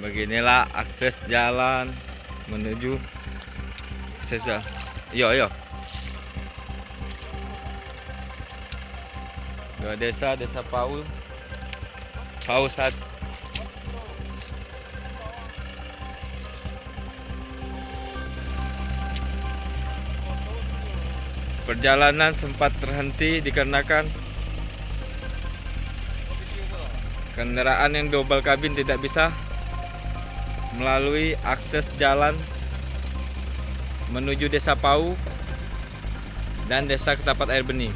Beginilah akses jalan menuju Sesa. Yo. Dua desa Paul. Paul 1. Perjalanan sempat terhenti dikarenakan kendaraan yang double kabin tidak bisa melalui akses jalan menuju Desa Pau dan Desa Ketapat Air Bening.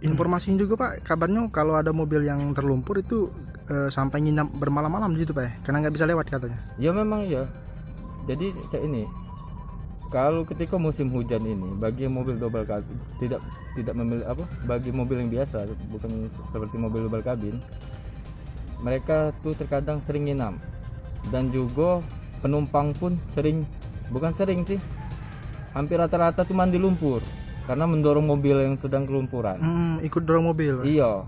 Informasinya juga Pak, kabarnya kalau ada mobil yang terlumpur itu sampai nginap bermalam-malam gitu Pak ya, karena nggak bisa lewat katanya. Ya memang ya. Jadi cak ini, kalau ketika musim hujan ini, bagi mobil double kabin tidak memilih bagi mobil yang biasa, bukan seperti mobil double kabin, mereka tuh terkadang sering nginap, dan juga penumpang pun bukan sering sih, hampir rata-rata tuh mandi lumpur karena mendorong mobil yang sedang kelumpuran. Ikut dorong mobil Pak. Iya.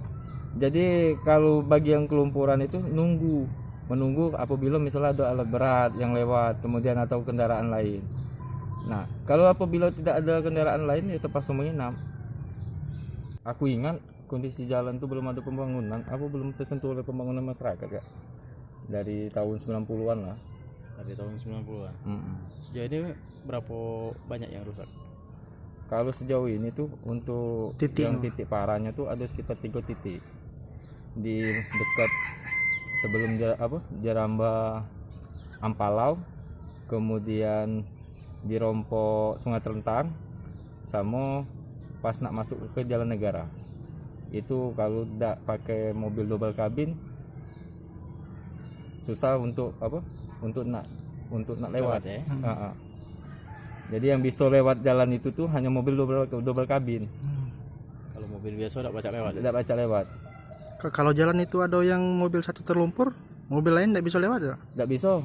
Jadi kalau bagi yang kelumpuran itu menunggu apabila misalnya ada alat berat yang lewat, kemudian atau kendaraan lain. Nah, kalau apabila tidak ada kendaraan lain ya terpaksa menginap. Aku ingat kondisi jalan itu belum ada pembangunan, belum tersentuh oleh pembangunan masyarakat ya. Dari tahun 90-an lah. Dari tahun 90-an. Sejauh ini berapa banyak yang rusak? Kalau sejauh ini tuh untuk titik parahnya tuh ada sekitar 3 titik. Di dekat sebelum Jaramba Ampalau, kemudian di Rompok Sungai Terentang, sama pas nak masuk ke Jalan Negara. Itu kalau tidak pakai mobil double kabin susah untuk nak lewat ya. Jadi yang bisa lewat jalan itu tuh hanya mobil double kabin. Kalau mobil biasa tidak baca lewat. Kalau jalan itu ada yang mobil satu terlumpur, mobil lain tidak bisa lewat ya? Tidak bisa.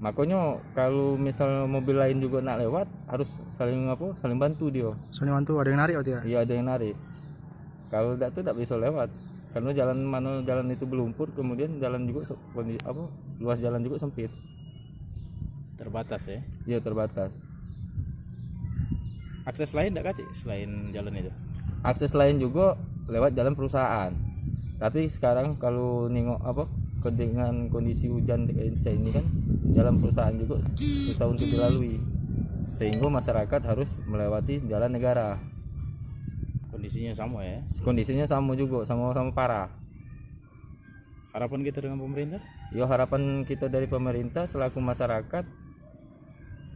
Makanya kalau misal mobil lain juga nak lewat harus saling bantu dia. Saling bantu, ada yang narik waktu ya? Iya, ada yang narik. Kalau tidak bisa lewat. Karena jalan itu berlumpur, kemudian jalan juga luas jalan juga sempit. Terbatas ya? Iya, terbatas. Akses lain tidak kasih selain jalan itu? Akses lain juga lewat jalan perusahaan. Tapi sekarang kalau nengok dengan kondisi hujan kayak ini kan, jalan perusahaan juga susah untuk dilalui, sehingga masyarakat harus melewati jalan negara. Kondisinya sama ya? Kondisinya sama juga, sama-sama parah. Harapan kita dengan pemerintah? Ya, harapan kita dari pemerintah selaku masyarakat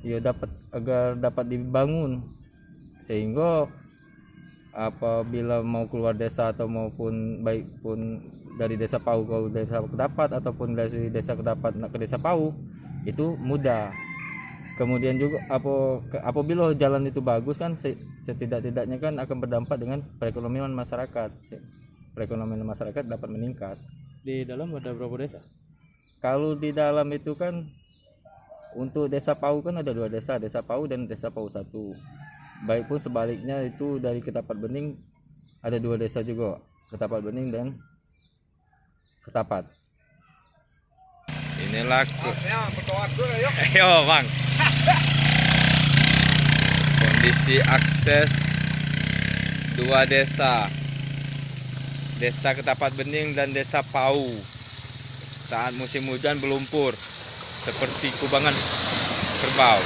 ya agar dapat dibangun, sehingga apabila mau keluar desa atau maupun baik pun dari Desa Pau ke Desa Ketapat ataupun dari Desa Ketapat ke Desa Pau itu mudah. Kemudian juga apabila jalan itu bagus kan setidak-tidaknya kan akan berdampak dengan perekonomian masyarakat. Perekonomian masyarakat dapat meningkat. Di dalam ada berapa desa? Kalau di dalam itu kan untuk Desa Pau kan ada 2 desa, Desa Pau dan Desa Pau 1. Baik pun sebaliknya itu dari Ketapat Bening ada 2 desa juga, Ketapat Bening dan Ketapat. Inilah ayo Bang. Kondisi akses 2 desa, Desa Ketapat Bening dan Desa Pau saat musim hujan berlumpur seperti kubangan kerbau.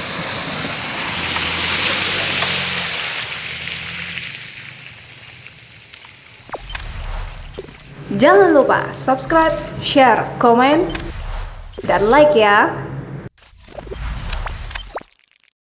Jangan lupa subscribe, share, komen, dan like ya.